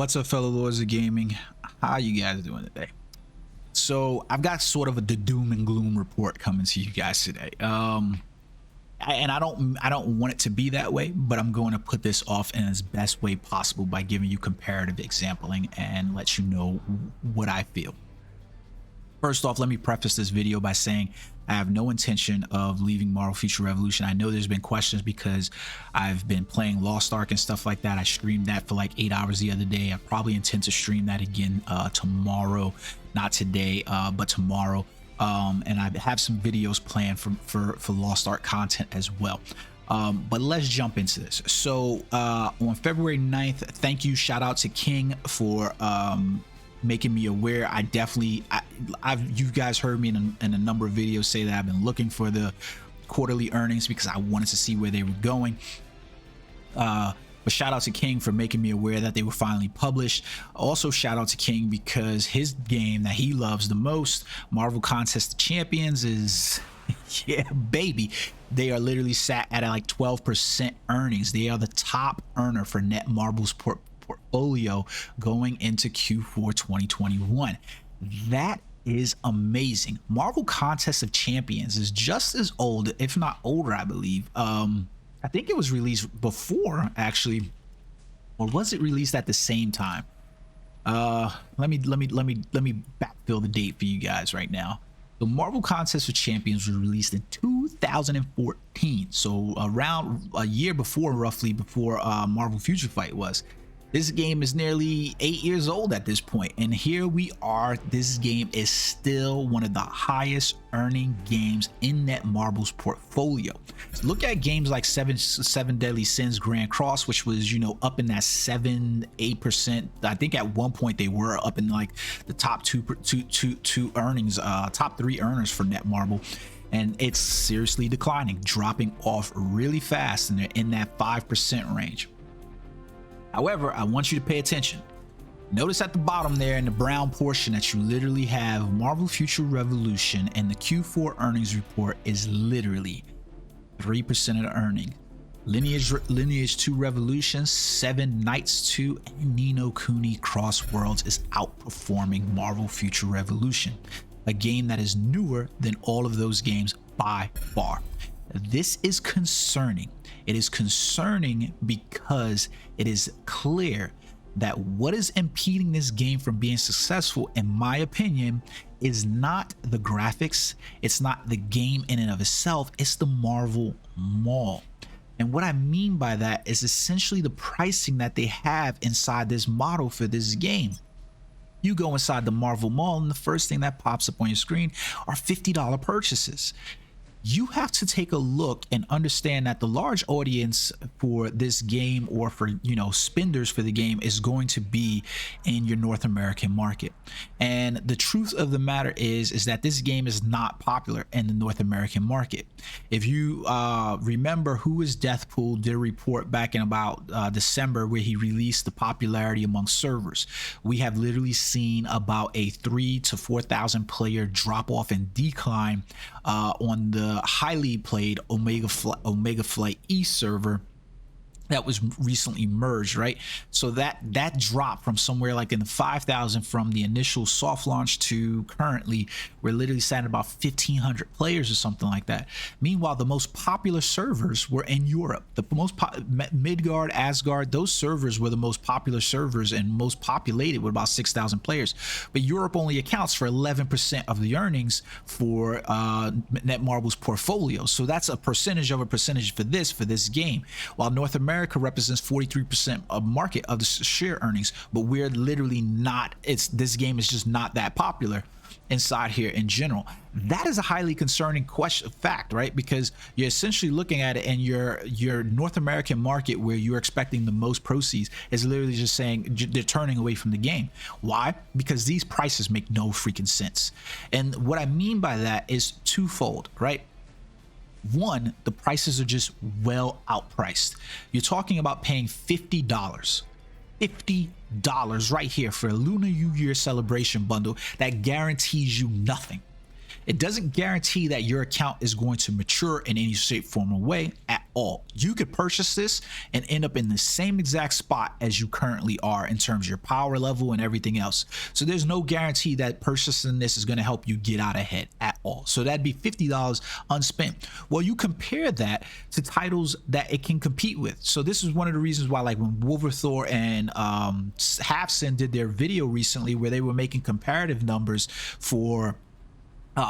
What's up, fellow lords of gaming? How you guys doing today? So I've got sort of the doom and gloom report coming to you guys today. And I don't want it to be that way, but I'm going to put this off in its best way possible by giving you comparative exampling and let you know what I feel. First off, let me preface this video by saying I have no intention of leaving Marvel Future Revolution. I know there's been questions because I've been playing Lost Ark and stuff like that. I streamed that for like 8 hours the other day. I probably intend to stream that again tomorrow, not today, but tomorrow. And I have some videos planned for Lost Ark content as well. But let's jump into this. So on February 9th, thank you, shout out to King for making me aware. You guys heard me in a number of videos say that I've been looking for the quarterly earnings because I wanted to see where they were going. But shout out to King for making me aware that they were finally published. Also shout out to King because his game that he loves the most, Marvel Contest of Champions, is yeah baby, they are literally sat at like 12% earnings. They are the top earner for Netmarble's portfolio going into Q4 2021. That is amazing. Marvel Contest of Champions is just as old, if not older, I believe. I think it was released before, actually, or was it released at the same time? Let me backfill the date for you guys right now. The Marvel Contest of Champions was released in 2014, so around a year before, roughly before Marvel Future Fight was. This game is nearly 8 years old at this point, and here we are. This game is still one of the highest earning games in Netmarble's portfolio. So look at games like Seven Deadly Sins Grand Cross, which was, you know, up in that 7-8%. I think at one point they were up in like the top two earnings, top 3 earners for Netmarble. And it's seriously declining, dropping off really fast, and they're in that 5% range. However, I want you to pay attention. Notice at the bottom there in the brown portion that you literally have Marvel Future Revolution, and the Q4 earnings report is literally 3% of the earning. Lineage 2 Revolution, 7 Nights 2, and Ni no Kuni Cross Worlds is outperforming Marvel Future Revolution, a game that is newer than all of those games by far. This is concerning. It is concerning because it is clear that what is impeding this game from being successful, in my opinion, is not the graphics, it's not the game in and of itself, it's the Marvel Mall. And what I mean by that is essentially the pricing that they have inside this model for this game. You go inside the Marvel Mall and the first thing that pops up on your screen are $50 purchases. You have to take a look and understand that the large audience for this game, or for, you know, spenders for the game, is going to be in your North American market. And the truth of the matter is that this game is not popular in the North American market. If you remember, Who is Deathpool did a report back in about December where he released the popularity among servers. We have literally seen about a 3,000 to 4,000 player drop off and decline on the highly played Omega Flight East server that was recently merged, right? So that drop from somewhere like in the 5,000 from the initial soft launch to currently, we're literally sat at about 1,500 players or something like that. Meanwhile, the most popular servers were in Europe. The most Midgard, Asgard, those servers were the most popular servers and most populated with about 6,000 players. But Europe only accounts for 11% of the earnings for Netmarble's portfolio. So that's a percentage of a percentage for this game. While North America represents 43% of market of the share earnings, but we're literally not. This game is just not that popular inside here in general. That is a highly concerning fact, right? Because you're essentially looking at it, and your North American market, where you're expecting the most proceeds, is literally just saying they're turning away from the game. Why? Because these prices make no freaking sense. And what I mean by that is twofold, right? One, the prices are just well outpriced. You're talking about paying $50 right here for a Lunar New Year celebration bundle that guarantees you nothing. It doesn't guarantee that your account is going to mature in any shape, form, or way at all. You could purchase this and end up in the same exact spot as you currently are in terms of your power level and everything else. So there's no guarantee that purchasing this is going to help you get out ahead at all. So that'd be $50 unspent. Well, you compare that to titles that it can compete with. So this is one of the reasons why, like when Wolverthor and Halfsin did their video recently where they were making comparative numbers for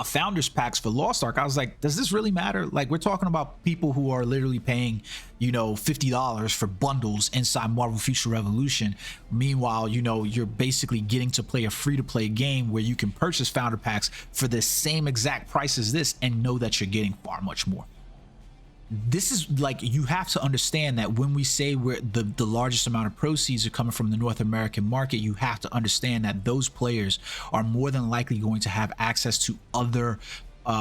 founders packs for Lost Ark, I was like, does this really matter? Like, we're talking about people who are literally paying, you know, $50 for bundles inside Marvel Future Revolution. Meanwhile, you know, you're basically getting to play a free-to-play game where you can purchase founder packs for the same exact price as this and know that you're getting far much more. This is like, you have to understand that when we say we're the largest amount of proceeds are coming from the North American market, you have to understand that those players are more than likely going to have access to other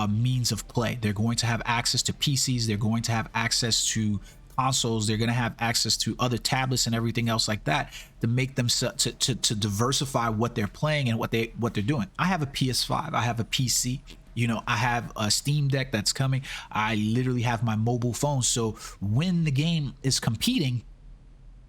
means of play. They're going to have access to PCs, they're going to have access to consoles, they're going to have access to other tablets and everything else like that to make them to diversify what they're playing and what they're doing. I have a PS5, I have a PC. You know, I have a Steam Deck that's coming. I literally have my mobile phone. So when the game is competing,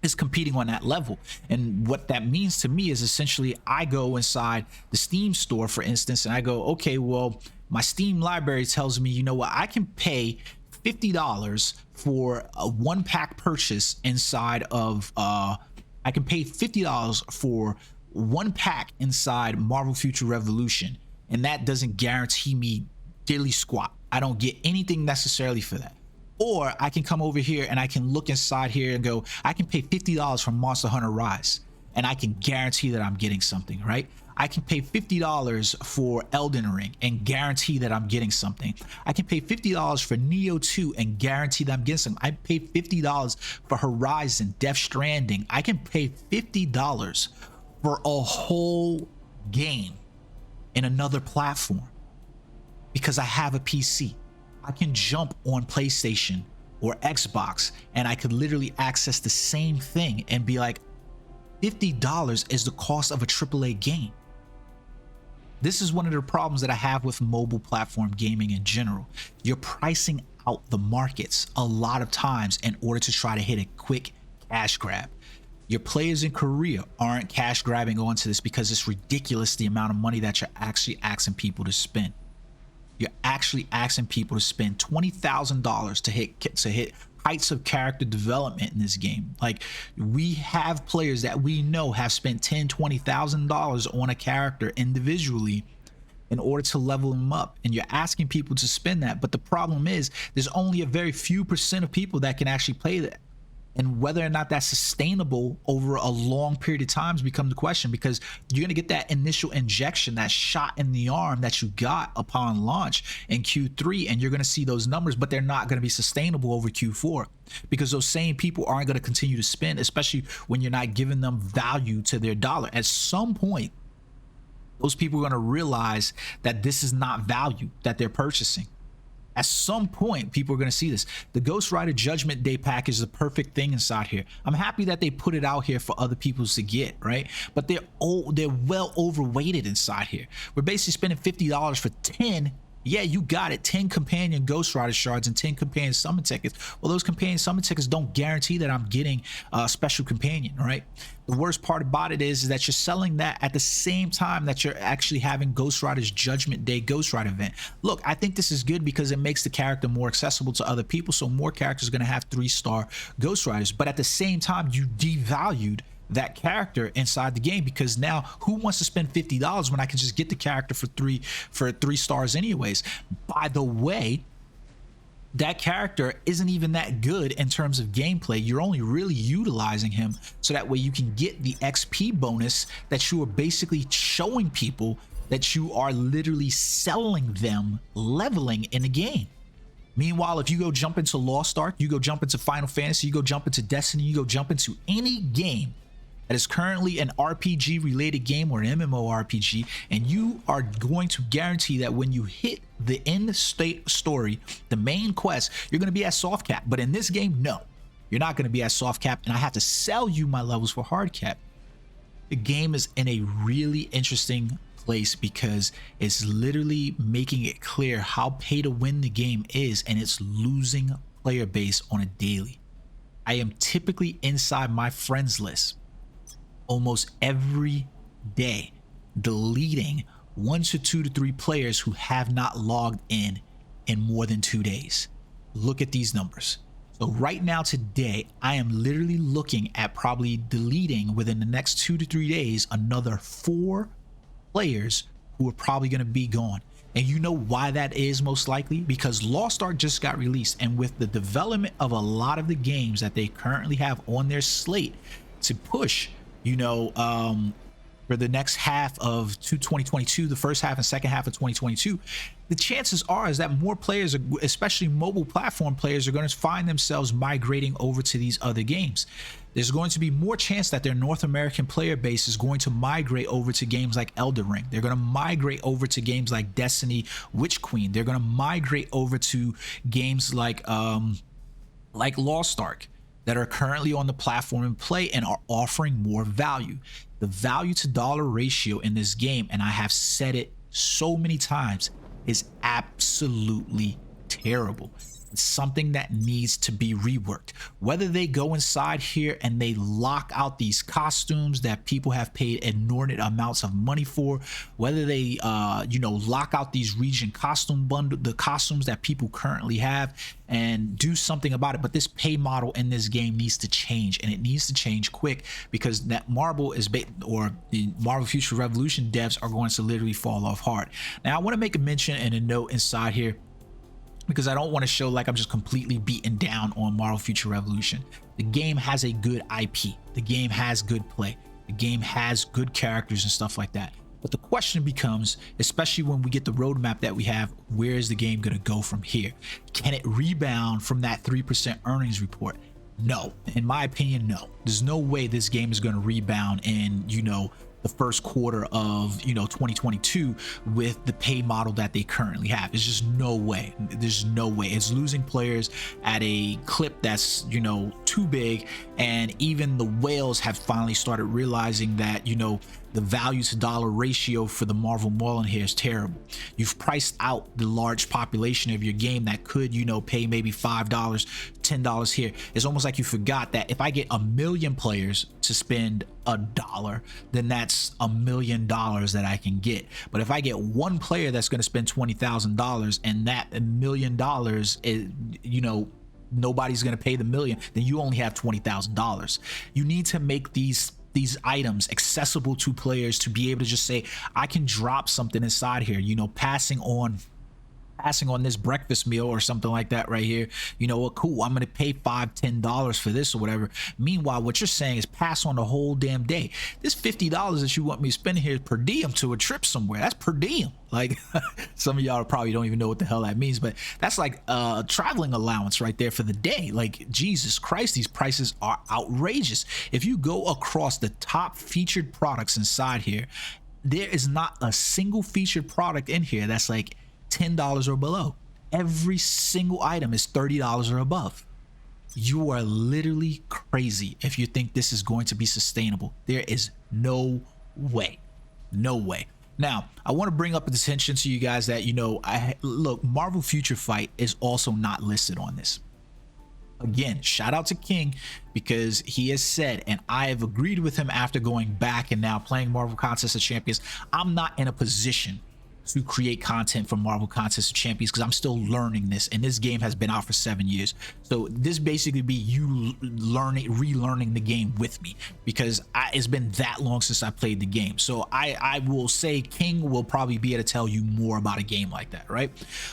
it's competing on that level. And what that means to me is essentially I go inside the Steam store, for instance, and I go, okay, well, my Steam library tells me, you know what, I can pay $50 for a one pack purchase inside of, I can pay $50 for one pack inside Marvel Future Revolution. And that doesn't guarantee me diddly squat. I don't get anything necessarily for that. Or I can come over here and I can look inside here and go, I can pay $50 for Monster Hunter Rise, and I can guarantee that I'm getting something, right? I can pay $50 for Elden Ring and guarantee that I'm getting something. I can pay $50 for Neo 2 and guarantee that I'm getting something. I pay $50 for Horizon, Death Stranding. I can pay $50 for a whole game in another platform because I have a PC. I can jump on PlayStation or Xbox and I could literally access the same thing and be like, $50 is the cost of a AAA game. This is one of the problems that I have with mobile platform gaming in general. You're pricing out the markets a lot of times in order to try to hit a quick cash grab. Your players in Korea aren't cash grabbing onto this because it's ridiculous the amount of money that you're actually asking people to spend. You're actually asking people to spend $20,000 to hit heights of character development in this game. Like, we have players that we know have spent $10,000, $20,000 on a character individually in order to level them up, and you're asking people to spend that. But the problem is there's only a very few % of people that can actually play that. And whether or not that's sustainable over a long period of time has become the question, because you're going to get that initial injection, that shot in the arm that you got upon launch in Q3, and you're going to see those numbers, but they're not going to be sustainable over Q4 because those same people aren't going to continue to spend, especially when you're not giving them value to their dollar. At some point, those people are going to realize that this is not value that they're purchasing. At some point, people are going to see this. The Ghost Rider Judgment Day pack is the perfect thing inside here. I'm happy that they put it out here for other people to get, right? But they're well overweighted inside here. We're basically spending $50 for 10. Yeah, you got it. 10 companion Ghost Rider shards and 10 companion summon tickets. Well, those companion summon tickets don't guarantee that I'm getting a special companion, right? The worst part about it is that you're selling that at the same time that you're actually having Ghost Rider's Judgment Day Ghost Rider event. Look, I think this is good because it makes the character more accessible to other people, so more characters are going to have 3-star Ghost Riders. But at the same time, you devalued that character inside the game, because now who wants to spend $50 when I can just get the character for 3 stars anyways? By the way, that character isn't even that good in terms of gameplay. You're only really utilizing him so that way you can get the XP bonus that you are basically showing people that you are literally selling them leveling in the game. Meanwhile, if you go jump into Lost Ark, you go jump into Final Fantasy, you go jump into Destiny, you go jump into any game that is currently an RPG related game or an MMORPG, and you are going to guarantee that when you hit the end state story, the main quest, you're going to be at soft cap. But in this game, no, you're not going to be at soft cap, and I have to sell you my levels for hard cap. The game is in a really interesting place because it's literally making it clear how pay to win the game is, and it's losing player base on a daily. I am typically inside my friends list almost every day, deleting 1 to 2 to 3 players who have not logged in more than 2 days. Look at these numbers. So right now, today, I am literally looking at probably deleting within the next 2 to 3 days another 4 players who are probably going to be gone. And you know why that is most likely? Because Lost Ark just got released, and with the development of a lot of the games that they currently have on their slate to push, you know, for the next half of 2022, the first half and second half of 2022, the chances are is that more players, especially mobile platform players, are going to find themselves migrating over to these other games. There's going to be more chance that their North American player base is going to migrate over to games like Elden Ring. They're going to migrate over to games like Destiny, Witch Queen. They're going to migrate over to games like Lost Ark that are currently on the platform and play and are offering more value. The value to dollar ratio in this game, and I have said it so many times, is absolutely terrible. It's something that needs to be reworked. Whether they go inside here and they lock out these costumes that people have paid inordinate amounts of money for, whether they you know, lock out these region costume bundle, the costumes that people currently have, and do something about it. But this pay model in this game needs to change, and it needs to change quick, because that Marvel is or the Marvel Future Revolution devs are going to literally fall off hard. Now I want to make a mention and a note inside here, because I don't want to show like I'm just completely beaten down on Marvel Future Revolution. The game has a good IP. The game has good play. The game has good characters and stuff like that. But the question becomes, especially when we get the roadmap that we have, where is the game going to go from here? Can it rebound from that 3% earnings report? No. In my opinion, no. There's no way this game is going to rebound in, you know, the first quarter of, you know, 2022 with the pay model that they currently have. There's just no way. There's no way. It's losing players at a clip that's, you know, too big. And even the whales have finally started realizing that, you know, the value to dollar ratio for the Marvel model in here is terrible. You've priced out the large population of your game that could, you know, pay maybe $5, $10 here. It's almost like you forgot that if I get 1 million players to spend $1, then that's $1 million that I can get. But if I get one player that's going to spend $20,000, and that $1 million is, you know, nobody's going to pay the million, then you only have $20,000. You need to make these items accessible to players to be able to just say, I can drop something inside here, you know, passing on this breakfast meal or something like that right here. You know what, cool, I'm gonna pay $5, $10 for this or whatever. Meanwhile, what you're saying is pass on the whole damn day. This $50 that you want me to spend here is per diem to a trip somewhere. That's per diem. Like, some of y'all probably don't even know what the hell that means, but that's like a traveling allowance right there for the day. Like, Jesus Christ, these prices are outrageous. If you go across the top featured products inside here, there is not a single featured product in here that's like $10 or below. Every single item is $30 or above. You are literally crazy if you think this is going to be sustainable. There is no way. No way. Now, I want to bring up attention to you guys that, you know, look, Marvel Future Fight is also not listed on this. Again, shout out to King, because he has said, and I have agreed with him after going back and now playing Marvel Contest of Champions, I'm not in a position to create content for Marvel Contest of Champions because I'm still learning this, and this game has been out for 7 years. So this basically be you relearning the game with me, because it's been that long since I played the game. So I will say King will probably be able to tell you more about a game like that, right?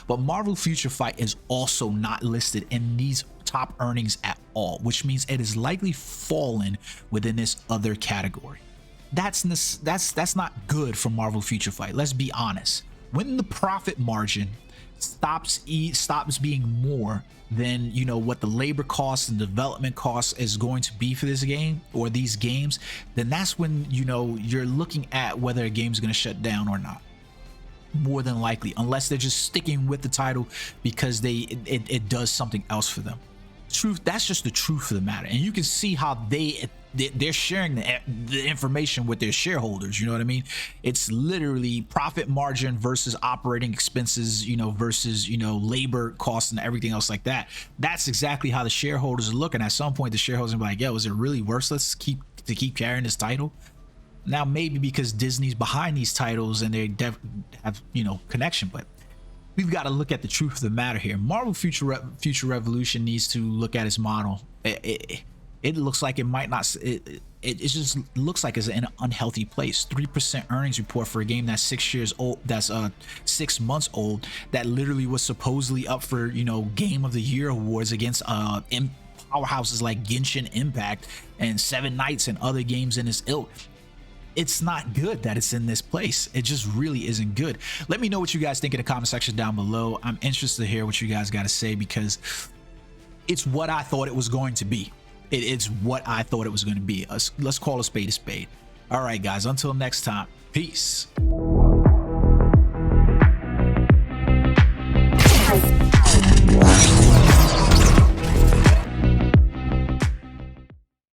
But Marvel Future Fight is also not listed in these top earnings at all, which means it is likely fallen within this other category. That's not good for Marvel Future Fight. Let's be honest. When the profit margin stops being more than, you know, what the labor costs and development costs is going to be for this game or these games, then that's when, you know, you're looking at whether a game's going to shut down or not. More than likely, unless they're just sticking with the title because it does something else for them. Truth, that's just the truth of the matter. And you can see how they they're sharing the information with their shareholders. You know what I mean? It's literally profit margin versus operating expenses, you know, versus, you know, labor costs and everything else like that. That's exactly how the shareholders are looking. At some point, the shareholders are like, yo, is it really worthless to keep carrying this title? Now, maybe because Disney's behind these titles and they have, you know, connection, but we've got to look at the truth of the matter here. Marvel Future Revolution needs to look at its model. It looks like it might not. It just looks like it's in an unhealthy place. 3% earnings report for a game that's 6 years old. That's 6 months old. That literally was supposedly up for, you know, Game of the Year awards against powerhouses like Genshin Impact and Seven Knights and other games in its ilk. It's not good that it's in this place. It just really isn't good. Let me know what you guys think in the comment section down below. I'm interested to hear what you guys got to say, because it's what I thought it was going to be. It's what I thought it was going to be. Let's call a spade a spade. All right, guys, until next time, peace.